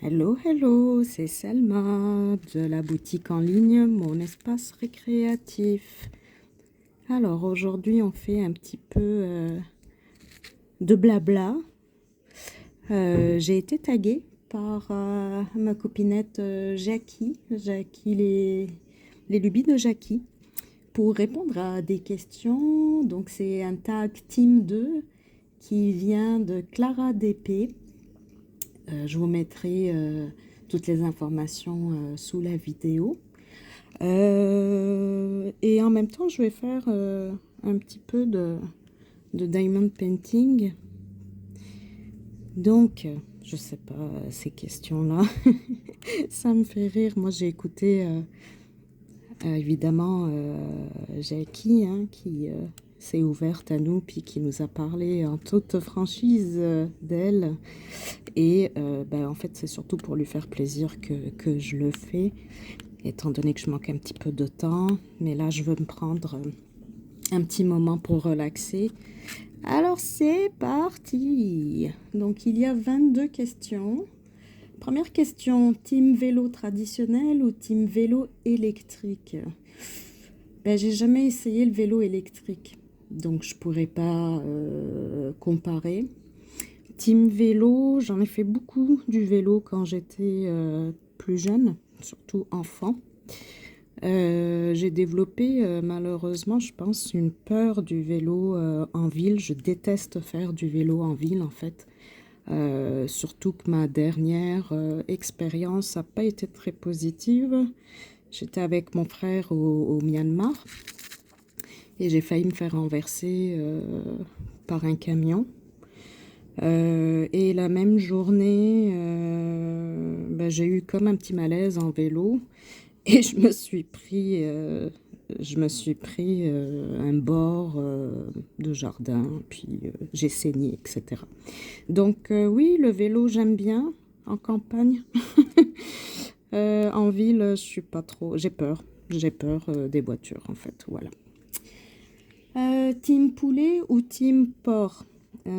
Hello, hello, c'est Selma de la boutique en ligne Mon Espace Récréatif. Alors aujourd'hui on fait un petit peu de blabla. J'ai été taguée par ma copinette Jackie, les lubies de Jackie, pour répondre à des questions. Donc c'est un tag Team 2 qui vient de Clara DP. Je vous mettrai toutes les informations sous la vidéo. Et en même temps, je vais faire un petit peu de diamond painting. Donc, je sais pas, ces questions-là, ça me fait rire. Moi, j'ai écouté évidemment Jackie, hein, qui s'est ouverte à nous, puis qui nous a parlé en toute franchise d'elle. Et en fait, c'est surtout pour lui faire plaisir que je le fais, étant donné que je manque un petit peu de temps. Mais là, je veux me prendre un petit moment pour relaxer. Alors, c'est parti. Donc, il y a 22 questions. Première question, team vélo traditionnel ou team vélo électrique? J'ai jamais essayé le vélo électrique, donc je pourrais pas comparer. Team vélo, j'en ai fait beaucoup du vélo quand j'étais plus jeune, surtout enfant. J'ai développé malheureusement, je pense, une peur du vélo en ville. Je déteste faire du vélo en ville en fait. Surtout que ma dernière expérience n'a pas été très positive. J'étais avec mon frère au Myanmar et j'ai failli me faire renverser par un camion. Et la même journée, j'ai eu comme un petit malaise en vélo et je me suis pris un bord de jardin, puis j'ai saigné, etc. Donc oui, le vélo, j'aime bien en campagne. En ville, je suis pas trop. J'ai peur. J'ai peur des voitures, en fait. Voilà. Team poulet ou team porc?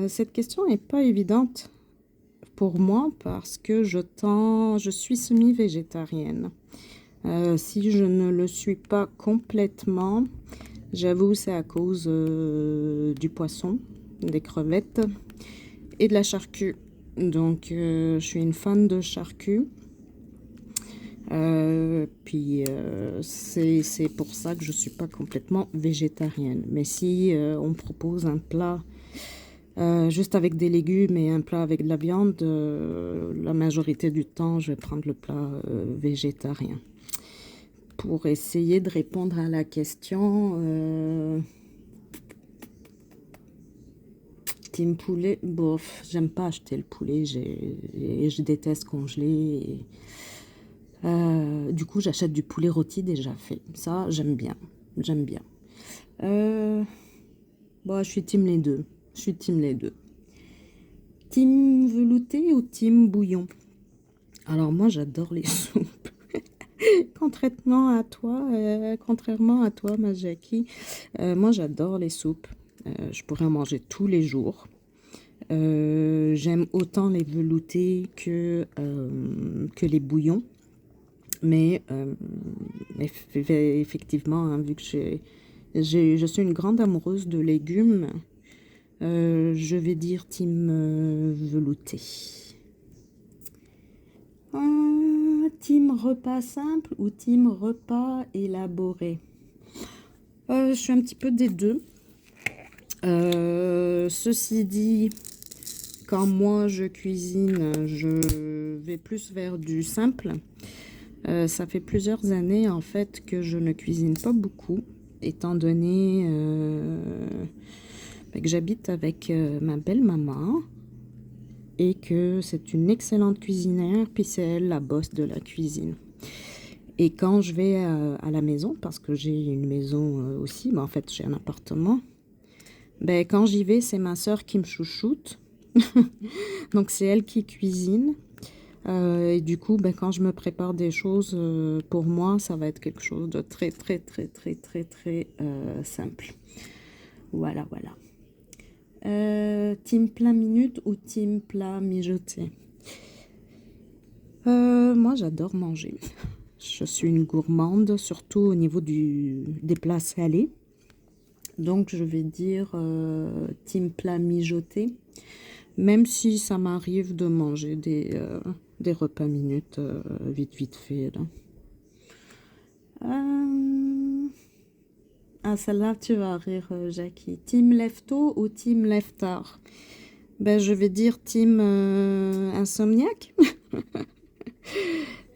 Cette question n'est pas évidente pour moi parce que je suis semi-végétarienne. Si je ne le suis pas complètement, j'avoue, c'est à cause du poisson, des crevettes et de la charcuterie. Donc, je suis une fan de charcuterie. C'est pour ça que je suis pas complètement végétarienne. Mais si on me propose un plat juste avec des légumes et un plat avec de la viande, la majorité du temps, je vais prendre le plat végétarien. Pour essayer de répondre à la question, team poulet, bof, j'aime pas acheter le poulet, je déteste congeler. Du coup, j'achète du poulet rôti déjà fait. Ça, j'aime bien. J'aime bien. Je suis team les deux. Je suis team les deux. Team velouté ou team bouillon? Alors moi, j'adore les soupes. Contrairement à toi, ma Jackie, moi, j'adore les soupes. Je pourrais en manger tous les jours. J'aime autant les veloutés que les bouillons. Mais effectivement, hein, vu que je suis une grande amoureuse de légumes, je vais dire team velouté. Team repas simple ou team repas élaboré? Je suis un petit peu des deux. Ceci dit, quand moi je cuisine, je vais plus vers du simple. Ça fait plusieurs années en fait que je ne cuisine pas beaucoup, étant donné que j'habite avec ma belle-maman et que c'est une excellente cuisinière, puis c'est elle la boss de la cuisine. Et quand je vais à la maison, parce que j'ai une maison aussi, en fait j'ai un appartement, quand j'y vais, c'est ma soeur qui me chouchoute. Donc c'est elle qui cuisine. Et du coup, quand je me prépare des choses, pour moi, ça va être quelque chose de très, très, très, très, très, très simple. Voilà, voilà. Team plat minute ou team plat mijoté? Moi, j'adore manger. Je suis une gourmande, surtout au niveau des plats salés. Donc, je vais dire team plat mijoté, même si ça m'arrive de manger des repas minutes vite fait, là. Ah, celle-là, tu vas rire, Jackie. Team lève-tôt ou team lève-tard? Ben, je vais dire team insomniaque.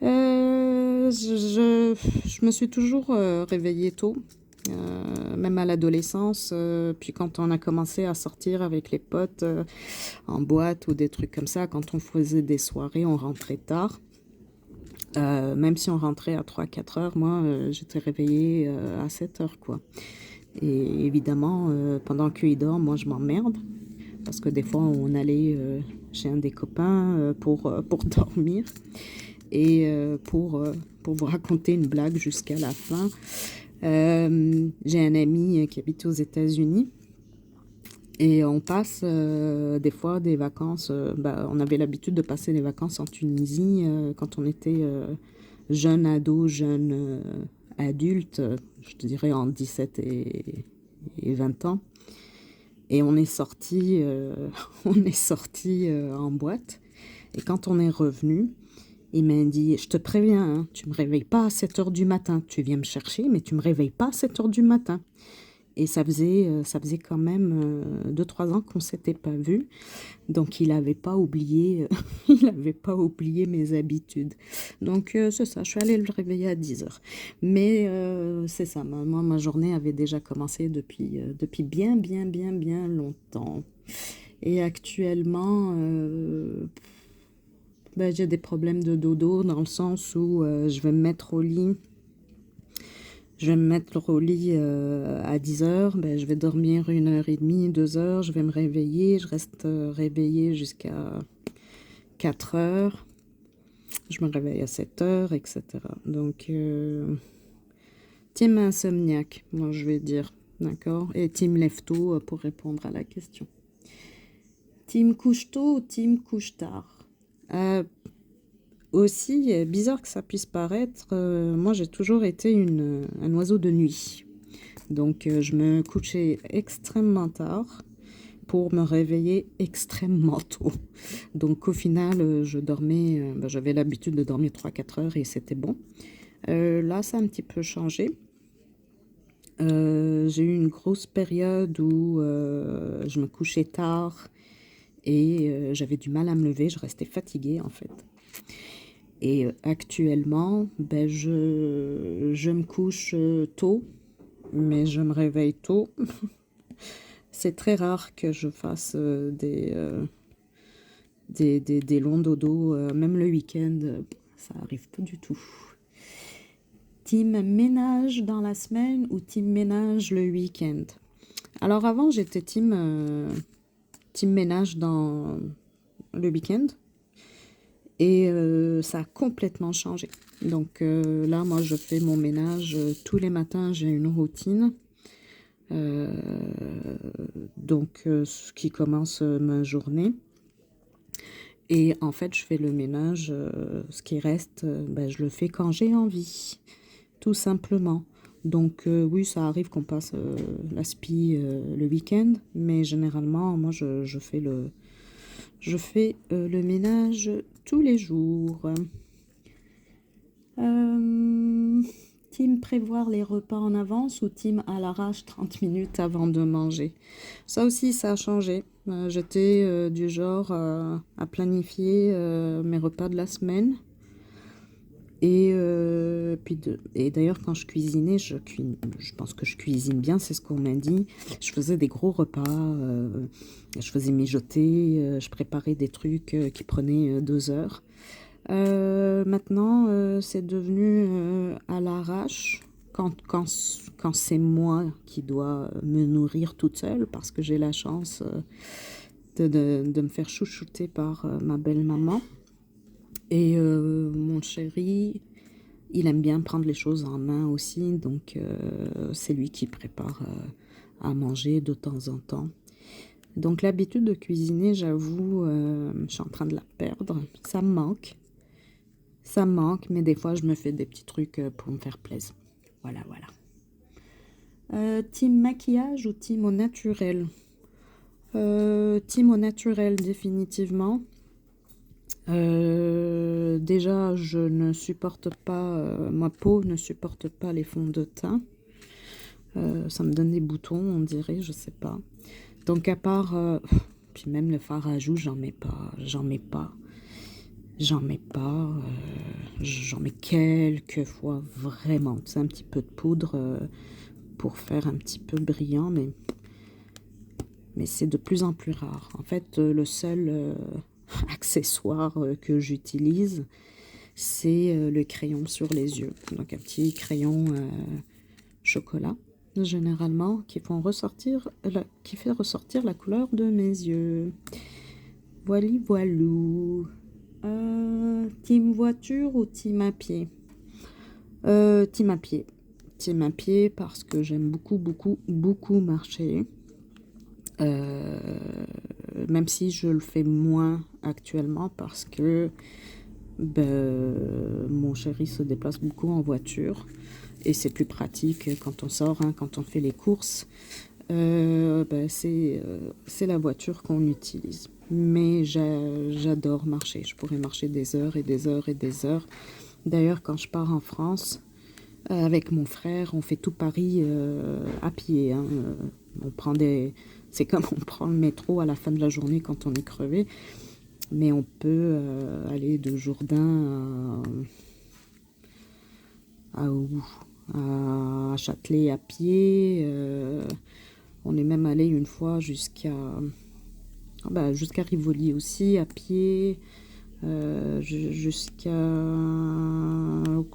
Je me suis toujours réveillée tôt, même à l'adolescence. Puis quand on a commencé à sortir avec les potes en boîte ou des trucs comme ça, quand on faisait des soirées, on rentrait tard. Même si on rentrait à 3-4 heures, moi j'étais réveillée à 7 heures, quoi. Et évidemment, pendant qu'il dort, moi je m'emmerde. Parce que des fois on allait chez un des copains pour dormir. Et pour vous raconter une blague jusqu'à la fin, j'ai un ami qui habite aux États-Unis. Et on passe des fois des vacances, on avait l'habitude de passer des vacances en Tunisie quand on était jeune ado, jeune adulte, je te dirais en 17 et 20 ans. Et on est sorti, on est sorti en boîte. Et quand on est revenu, il m'a dit, je te préviens, hein, tu me réveilles pas à 7 heures du matin. Tu viens me chercher, mais tu me réveilles pas à 7 heures du matin. Et ça faisait quand même 2-3 ans qu'on s'était pas vus. Donc, il n'avait pas oublié, il avait pas oublié mes habitudes. Donc, c'est ça, je suis allée le réveiller à 10 heures. Mais c'est ça, moi, ma journée avait déjà commencé depuis bien longtemps. Et actuellement, j'ai des problèmes de dodo dans le sens où je vais me mettre au lit. Je vais me mettre au lit à 10 heures, je vais dormir 1h30, 2 heures, je vais me réveiller, je reste réveillée jusqu'à 4 heures, je me réveille à 7 heures, etc. Donc, team insomniaque, moi je vais dire, d'accord? Et team lève-tôt pour répondre à la question. Team couche-tôt ou team couche-tard? Aussi, bizarre que ça puisse paraître, moi j'ai toujours été un oiseau de nuit. Donc je me couchais extrêmement tard pour me réveiller extrêmement tôt. Donc au final, je dormais, j'avais l'habitude de dormir 3-4 heures et c'était bon. Là, ça a un petit peu changé. J'ai eu une grosse période où je me couchais tard et j'avais du mal à me lever, je restais fatiguée en fait. Et actuellement, je me couche tôt, mais je me réveille tôt. C'est très rare que je fasse des longs dodos, même le week-end, ça arrive pas du tout. Team ménage dans la semaine ou team ménage le week-end? Alors avant, j'étais team ménage dans le week-end. Et ça a complètement changé. Donc là, moi, je fais mon ménage tous les matins, j'ai une routine. Donc, ce qui commence ma journée. Et en fait, je fais le ménage, ce qui reste, je le fais quand j'ai envie, tout simplement. Donc oui, ça arrive qu'on passe l'aspi le week-end, mais généralement, moi, je fais le ménage tous les jours. Team prévoir les repas en avance ou team à l'arrache 30 minutes avant de manger? Ça aussi, ça a changé. J'étais du genre à planifier mes repas de la semaine. Et d'ailleurs, quand je cuisinais, je pense que je cuisine bien, c'est ce qu'on m'a dit. Je faisais des gros repas, je faisais mijoter, je préparais des trucs qui prenaient 2 heures. Maintenant, c'est devenu à l'arrache quand c'est moi qui dois me nourrir toute seule parce que j'ai la chance de me faire chouchouter par ma belle-maman. Et mon chéri, il aime bien prendre les choses en main aussi, donc c'est lui qui prépare à manger de temps en temps. Donc l'habitude de cuisiner, j'avoue, je suis en train de la perdre, ça me manque. Ça me manque, mais des fois, je me fais des petits trucs pour me faire plaisir. Voilà, voilà. Team maquillage ou team au naturel? Team au naturel, définitivement. Déjà, je ne supporte pas, ma peau ne supporte pas les fonds de teint. Ça me donne des boutons, on dirait, je sais pas. Donc à part, puis même le fard à joues, j'en mets pas, j'en mets quelques fois vraiment. C'est un petit peu de poudre pour faire un petit peu brillant, mais c'est de plus en plus rare. En fait, le seul accessoire que j'utilise, c'est le crayon sur les yeux. Donc un petit crayon chocolat, généralement, qui fait ressortir la couleur de mes yeux. Voili voilou. Team voiture ou team à pied? Team à pied. Team à pied parce que j'aime beaucoup marcher. Même si je le fais moins actuellement parce que mon chéri se déplace beaucoup en voiture et c'est plus pratique quand on sort, hein, quand on fait les courses. C'est la voiture qu'on utilise. Mais j'adore marcher. Je pourrais marcher des heures et des heures et des heures. D'ailleurs, quand je pars en France, avec mon frère, on fait tout Paris à pied. Hein. C'est comme on prend le métro à la fin de la journée quand on est crevé. Mais on peut aller de Jourdain à Châtelet à pied. On est même allé une fois jusqu'à Rivoli aussi à pied. Jusqu'au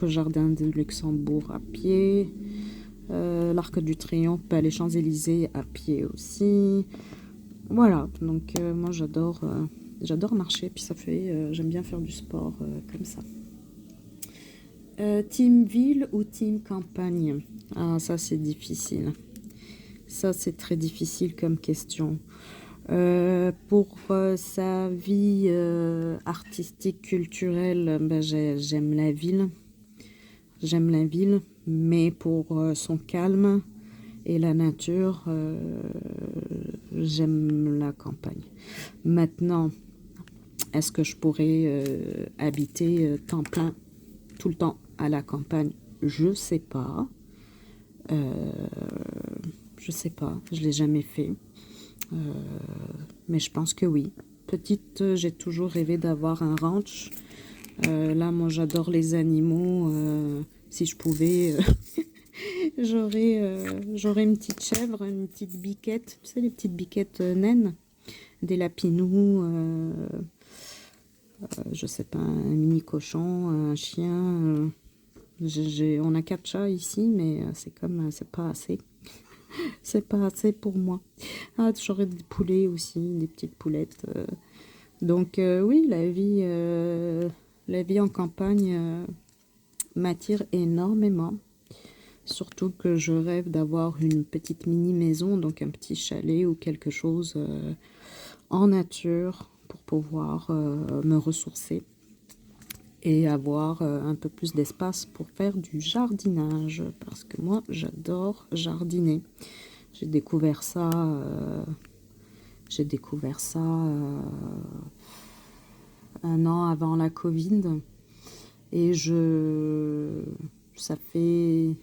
jardin de Luxembourg à pied. L'Arc du Triomphe, les Champs-Élysées à pied aussi. Voilà, donc moi j'adore marcher, puis j'aime bien faire du sport comme ça. Team ville ou team campagne? Ah, ça c'est difficile. Ça c'est très difficile comme question. Pour sa vie artistique, culturelle, j'aime la ville. J'aime la ville, mais pour son calme et la nature, j'aime la campagne. Maintenant, est-ce que je pourrais habiter temps plein tout le temps à la campagne? Je sais pas. Je sais pas, je l'ai jamais fait. Mais je pense que oui. Petite, j'ai toujours rêvé d'avoir un ranch. Là, moi, j'adore les animaux. Si je pouvais, j'aurais une petite chèvre, une petite biquette. Tu sais, les petites biquettes naines, des lapinous, je sais pas, un mini cochon, un chien. On a 4 chats ici, mais c'est pas assez. C'est pas assez pour moi. Ah, j'aurais des poulets aussi, des petites poulettes. Donc oui, la vie en campagne m'attire énormément. Surtout que je rêve d'avoir une petite mini maison, donc un petit chalet ou quelque chose en nature pour pouvoir me ressourcer et avoir un peu plus d'espace pour faire du jardinage, parce que moi j'adore jardiner. J'ai découvert ça un an avant la Covid et ça fait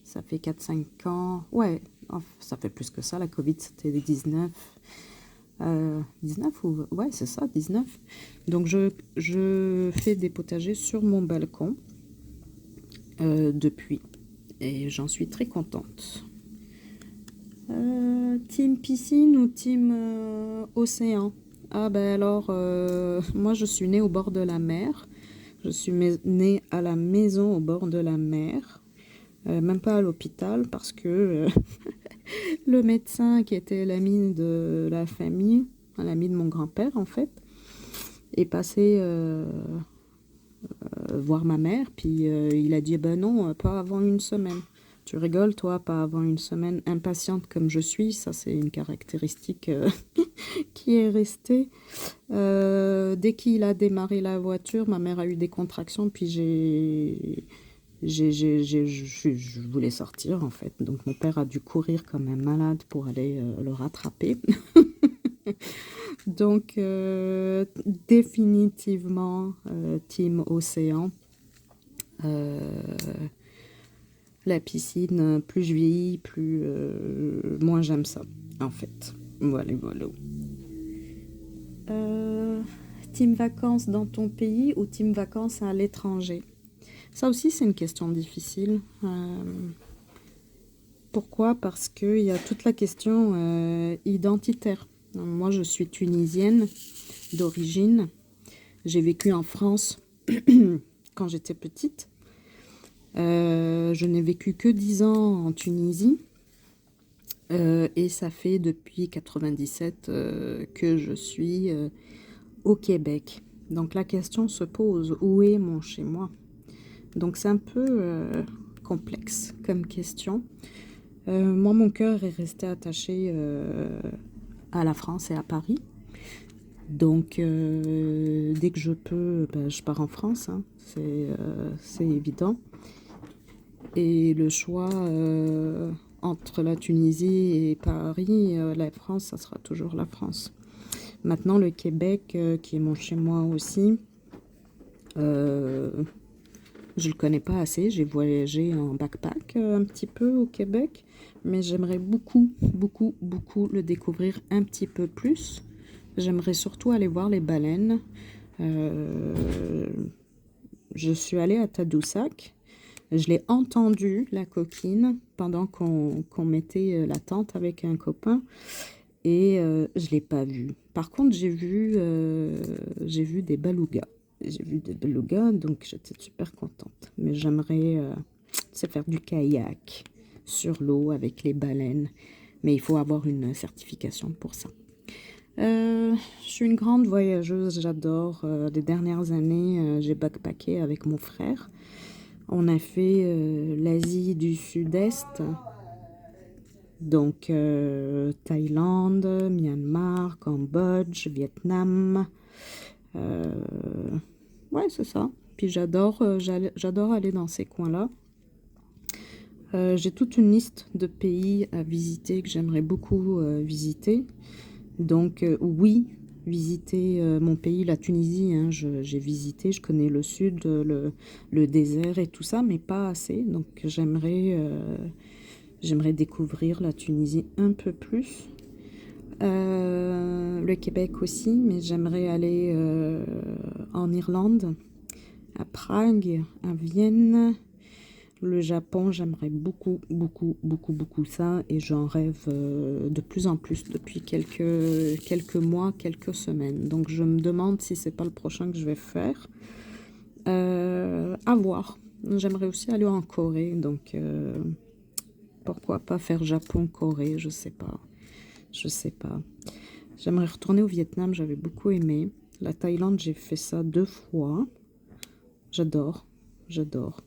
4-5 ans, ouais, ça fait plus que ça, la Covid c'était les 19. 19 ou... Ouais, c'est ça, 19. Donc, je fais des potagers sur mon balcon depuis. Et j'en suis très contente. Team piscine ou team océan? Ah ben alors, moi je suis née au bord de la mer. Je suis née à la maison au bord de la mer. Même pas à l'hôpital parce que le médecin qui était l'ami de la famille, l'ami de mon grand-père en fait, est passé voir ma mère, puis il a dit ben non, pas avant une semaine. Tu rigoles, toi, pas avant une semaine, impatiente comme je suis. Ça, c'est une caractéristique qui est restée. Dès qu'il a démarré la voiture, ma mère a eu des contractions, puis je voulais sortir, en fait. Donc, mon père a dû courir comme un malade pour aller le rattraper. Donc, définitivement, team océan. La piscine, plus je vieillis, moins j'aime ça, en fait. Voilà, voilà. Team vacances dans ton pays ou team vacances à l'étranger? Ça aussi, c'est une question difficile. Pourquoi? Parce qu'il y a toute la question identitaire. Moi, je suis tunisienne d'origine. J'ai vécu en France quand j'étais petite. Je n'ai vécu que 10 ans en Tunisie. Et ça fait depuis 97 que je suis au Québec. Donc la question se pose, où est mon chez-moi? Donc c'est un peu complexe comme question. Moi, mon cœur est resté attaché à la France et à Paris. Donc dès que je peux, ben, je pars en France, hein. C'est évident. Et le choix entre la Tunisie et Paris, la France, ça sera toujours la France. Maintenant, le Québec, qui est mon chez-moi aussi, je le connais pas assez. J'ai voyagé en backpack un petit peu au Québec, mais j'aimerais beaucoup, beaucoup, beaucoup le découvrir un petit peu plus. J'aimerais surtout aller voir les baleines. Je suis allée à Tadoussac. Je l'ai entendu, la coquine, pendant qu'on mettait la tente avec un copain. Et je ne l'ai pas vue. Par contre, j'ai vu des belugas. J'ai vu des belugas, donc j'étais super contente. Mais j'aimerais faire du kayak sur l'eau avec les baleines. Mais il faut avoir une certification pour ça. Je suis une grande voyageuse, j'adore. Les dernières années, j'ai backpacké avec mon frère. On a fait l'Asie du Sud-Est, donc Thaïlande, Myanmar, Cambodge, Vietnam. Ouais, c'est ça. Puis j'adore aller dans ces coins-là. J'ai toute une liste de pays à visiter que j'aimerais beaucoup visiter. Donc oui, visiter mon pays, la Tunisie, hein, j'ai visité, je connais le sud, le désert et tout ça, mais pas assez. Donc j'aimerais découvrir la Tunisie un peu plus. Le Québec aussi, mais j'aimerais aller en Irlande, à Prague, à Vienne. Le Japon, j'aimerais beaucoup, beaucoup, beaucoup, beaucoup ça, et j'en rêve de plus en plus depuis quelques mois, quelques semaines. Donc je me demande si c'est pas le prochain que je vais faire. À voir. J'aimerais aussi aller en Corée, donc pourquoi pas faire Japon-Corée, je sais pas. Je sais pas. J'aimerais retourner au Vietnam, j'avais beaucoup aimé. La Thaïlande, j'ai fait ça 2 fois. J'adore, j'adore.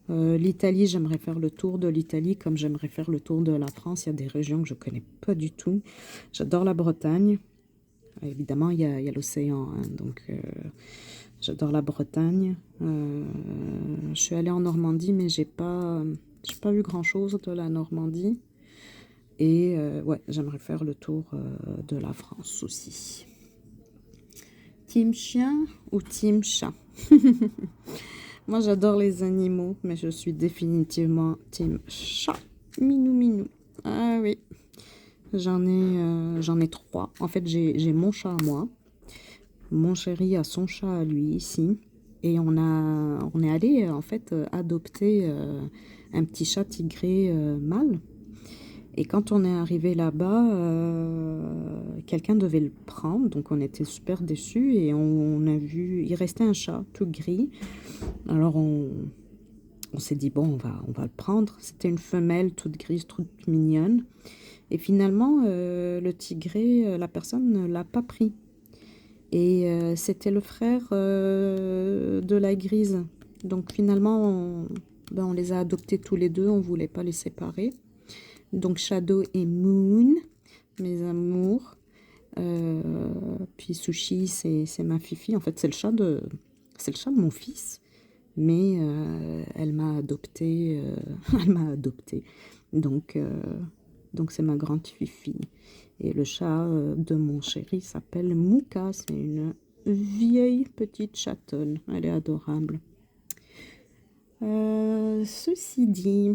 L'Italie, j'aimerais faire le tour de l'Italie comme j'aimerais faire le tour de la France. Il y a des régions que je connais pas du tout. J'adore la Bretagne. Évidemment, il y a l'océan, hein, donc j'adore la Bretagne. Je suis allée en Normandie, mais j'ai pas vu grand-chose de la Normandie. Et ouais, j'aimerais faire le tour de la France aussi. Team chien ou team chat? Moi, j'adore les animaux, mais je suis définitivement team chat. Minou, minou. Ah oui. J'en ai 3. En fait, j'ai mon chat à moi. Mon chéri a son chat à lui ici. Et on est allé, en fait, adopter un petit chat tigré mâle. Et quand on est arrivé là-bas, quelqu'un devait le prendre, donc on était super déçus et on a vu, il restait un chat tout gris. Alors on s'est dit bon, on va le prendre. C'était une femelle toute grise, toute mignonne. Et finalement, le tigré, la personne ne l'a pas pris. Et c'était le frère de la grise. Donc finalement, Ben, on les a adoptés tous les deux, on ne voulait pas les séparer. Donc Shadow et Moon, mes amours. Puis Sushi, c'est ma fifi. En fait, c'est le chat de mon fils. Mais elle m'a adopté. Elle m'a adopté. Donc c'est ma grande fifi. Et le chat de mon chéri s'appelle Mouka. C'est une vieille petite chatonne. Elle est adorable. Ceci dit,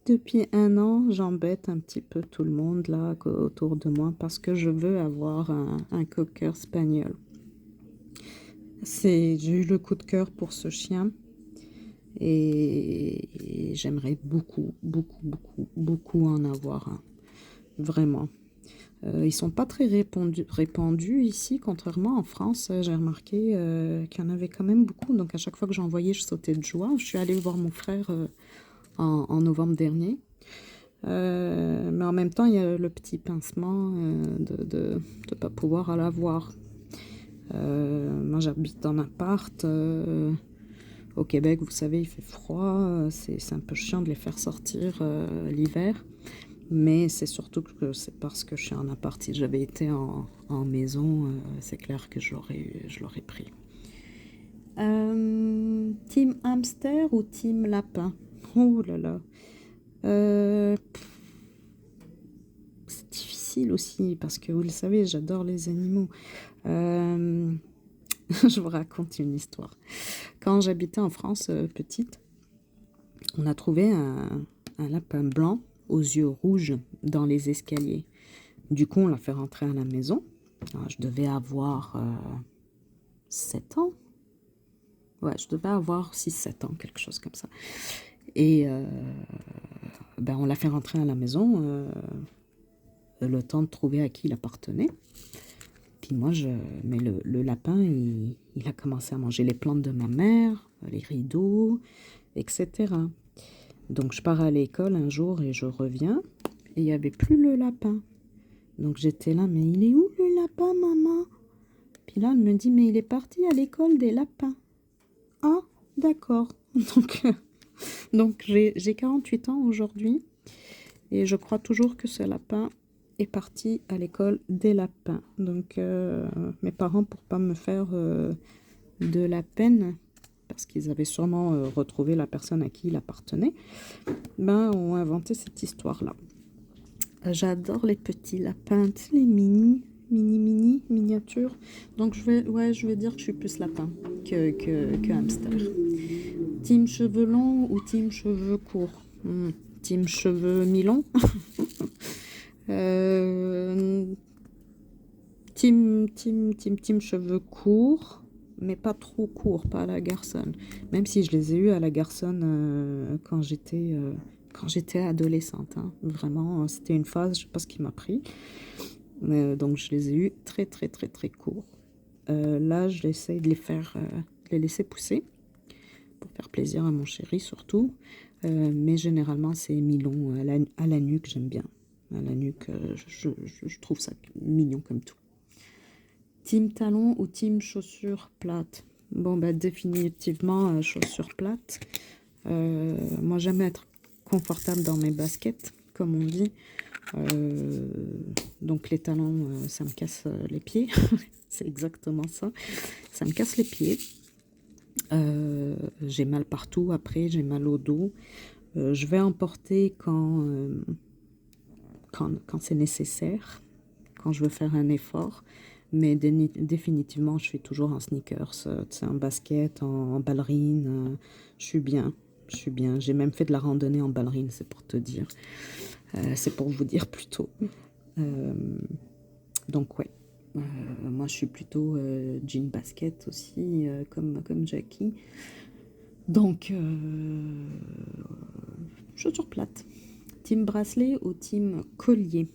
depuis 1 an, j'embête un petit peu tout le monde là autour de moi parce que je veux avoir un cocker spaniel. J'ai eu le coup de cœur pour ce chien et j'aimerais beaucoup, beaucoup, beaucoup, beaucoup en avoir un. Vraiment. Ils sont pas très répandus ici, contrairement en France. J'ai remarqué qu'il y en avait quand même beaucoup. Donc à chaque fois que j'en voyais, je sautais de joie. Je suis allée voir mon frère en novembre dernier. Mais en même temps, il y a le petit pincement de ne pas pouvoir aller voir. Moi, j'habite en appart. Au Québec, vous savez, il fait froid. C'est un peu chiant de les faire sortir l'hiver. Mais c'est surtout que c'est parce que je suis en appart. Si j'avais été en maison, c'est clair que je l'aurais pris. Team hamster ou team lapin? Oh là là. C'est difficile aussi parce que vous le savez, j'adore les animaux. Je vous raconte une histoire. Quand j'habitais en France petite, on a trouvé un lapin blanc aux yeux rouges dans les escaliers. Du coup, on l'a fait rentrer à la maison. Alors, je devais avoir 7 ans. Ouais, je devais avoir 6-7 ans, quelque chose comme ça. Et ben, on l'a fait rentrer à la maison, le temps de trouver à qui il appartenait. Puis moi, mais le lapin, il a commencé à manger les plantes de ma mère, les rideaux, etc. Donc je pars à l'école un jour et je reviens, et il n'y avait plus le lapin. Donc j'étais là, mais il est où le lapin, maman? Puis là, elle me dit, mais il est parti à l'école des lapins. Ah, d'accord. Donc j'ai 48 ans aujourd'hui, et je crois toujours que ce lapin est parti à l'école des lapins. Donc mes parents, pour pas me faire de la peine, parce qu'ils avaient sûrement retrouvé la personne à qui il appartenait, ben, ont inventé cette histoire-là. J'adore les petits lapins, les miniatures. Donc je vais dire que je suis plus lapin que hamster. Team cheveux longs ou team cheveux courts? Team cheveux mi-longs. Team cheveux courts, mais pas trop courts, pas à la garçonne. Même si je les ai eus à la garçonne quand j'étais adolescente. Hein. Vraiment, c'était une phase, je sais pas ce qui m'a pris. Donc je les ai eus très très très très courts. Là, j'essaie de les laisser pousser pour faire plaisir à mon chéri surtout. Mais généralement, c'est mi-long à la nuque, j'aime bien. À la nuque, je trouve ça mignon comme tout. Team talon ou team chaussures plates? Bon, bah définitivement chaussures plates. Moi, j'aime être confortable dans mes baskets, comme on dit. Donc les talons, ça me casse les pieds. C'est exactement ça. Ça me casse les pieds. J'ai mal partout après, j'ai mal au dos. Je vais en porter quand c'est nécessaire, quand je veux faire un effort. Mais définitivement, je suis toujours en sneakers, en basket, en ballerine. Je suis bien. J'ai même fait de la randonnée en ballerine, c'est pour te dire. C'est pour vous dire plutôt. Donc ouais. Moi, je suis plutôt jean basket aussi, comme Jackie. Donc, chaussures plates. Team bracelet ou team collier?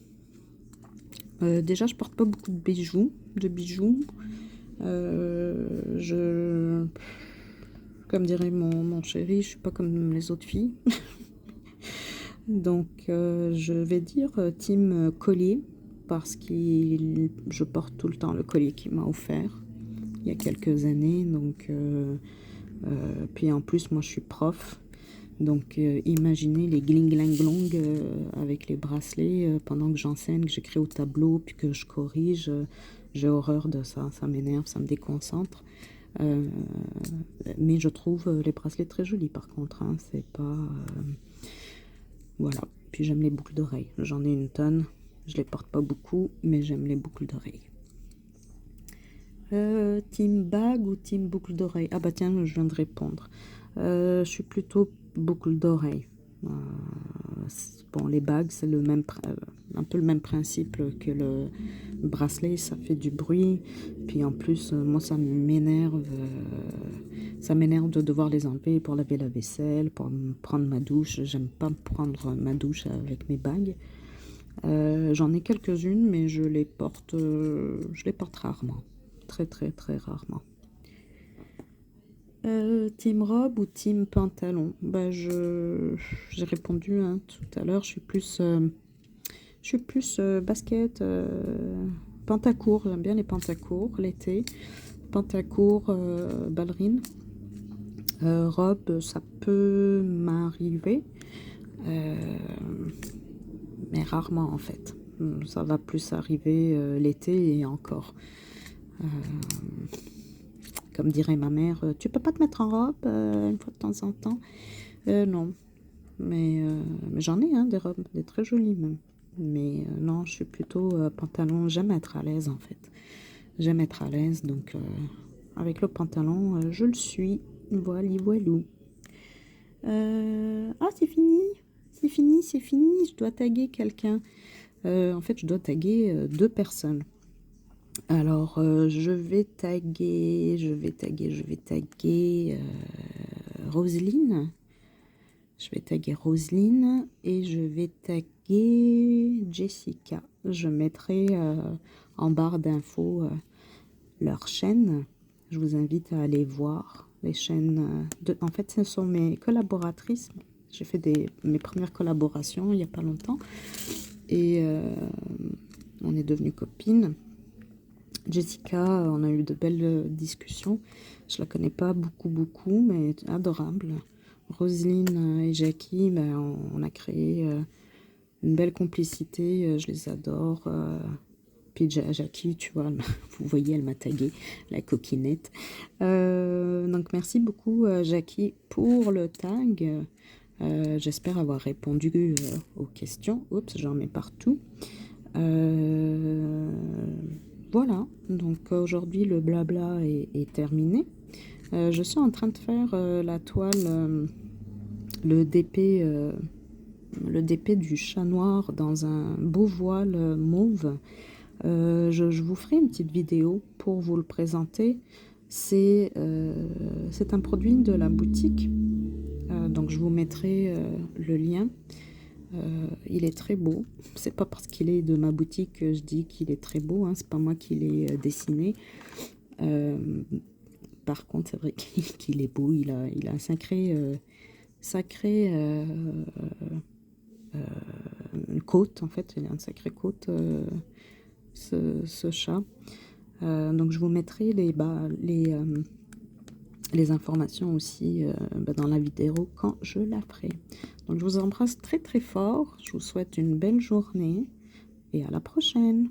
Déjà, je porte pas beaucoup de bijoux. Comme dirait mon chéri, je suis pas comme les autres filles. Donc, je vais dire team collier, parce que je porte tout le temps le collier qu'il m'a offert il y a quelques années. Donc, Puis en plus, moi, je suis prof. Donc, imaginez les gling-gling-glong avec les bracelets pendant que j'enseigne, que j'écris au tableau, puis que je corrige. J'ai horreur de ça. Ça m'énerve, ça me déconcentre. Euh, mais je trouve les bracelets très jolis, par contre. Hein, c'est pas... voilà. Puis j'aime les boucles d'oreilles. J'en ai une tonne. Je les porte pas beaucoup, mais j'aime les boucles d'oreilles. Team bague ou team boucle d'oreille? Ah bah tiens, je viens de répondre. Je suis plutôt boucle d'oreille. Bon, les bagues, c'est le même, un peu le même principe que le bracelet, ça fait du bruit. Puis en plus, moi, ça m'énerve de devoir les enlever pour laver la vaisselle, pour prendre ma douche. J'aime pas prendre ma douche avec mes bagues. J'en ai quelques-unes, mais je les porte rarement. Très, très, très rarement. Team robe ou team pantalon? Bah, j'ai répondu hein, tout à l'heure, je suis plus basket, pantacourt, j'aime bien les pantacourts l'été, pantacourt, ballerine. Robe, ça peut m'arriver, mais rarement en fait. Ça va plus arriver l'été et encore. Comme dirait ma mère, tu peux pas te mettre en robe une fois de temps en temps? Non, mais j'en ai hein, des robes, des très jolies même. Mais non, je suis plutôt pantalon, j'aime être à l'aise en fait. J'aime être à l'aise, donc avec le pantalon, je le suis. Voili voilou. Ah, c'est fini, c'est fini, c'est fini, je dois taguer quelqu'un. En fait, je dois taguer 2 personnes. Alors, je vais taguer Roselyne. Je vais taguer Roselyne et je vais taguer Jessica. Je mettrai en barre d'infos leur chaîne. Je vous invite à aller voir les chaînes. En fait, ce sont mes collaboratrices. J'ai fait mes premières collaborations il n'y a pas longtemps. Et on est devenues copines. Jessica, on a eu de belles discussions. Je la connais pas beaucoup, mais adorable. Roselyne et Jackie, ben, on a créé une belle complicité. Je les adore. Puis Jackie, tu vois, vous voyez, elle m'a tagué, la coquinette. Donc merci beaucoup Jackie pour le tag. J'espère avoir répondu aux questions. Oups, j'en mets partout. Voilà, donc aujourd'hui le blabla est terminé. Je suis en train de faire la toile, le DP du chat noir dans un beau voile mauve. Je vous ferai une petite vidéo pour vous le présenter. C'est un produit de la boutique, donc je vous mettrai le lien. Il est très beau. C'est pas parce qu'il est de ma boutique que je dis qu'il est très beau, hein. C'est pas moi qui l'ai dessiné. Par contre, c'est vrai qu'il est beau. Il a un sacré une côte, en fait. Il a une sacrée côte, ce chat. Donc je vous mettrai les informations aussi dans la vidéo quand je la ferai. Donc je vous embrasse très très fort, je vous souhaite une belle journée et à la prochaine.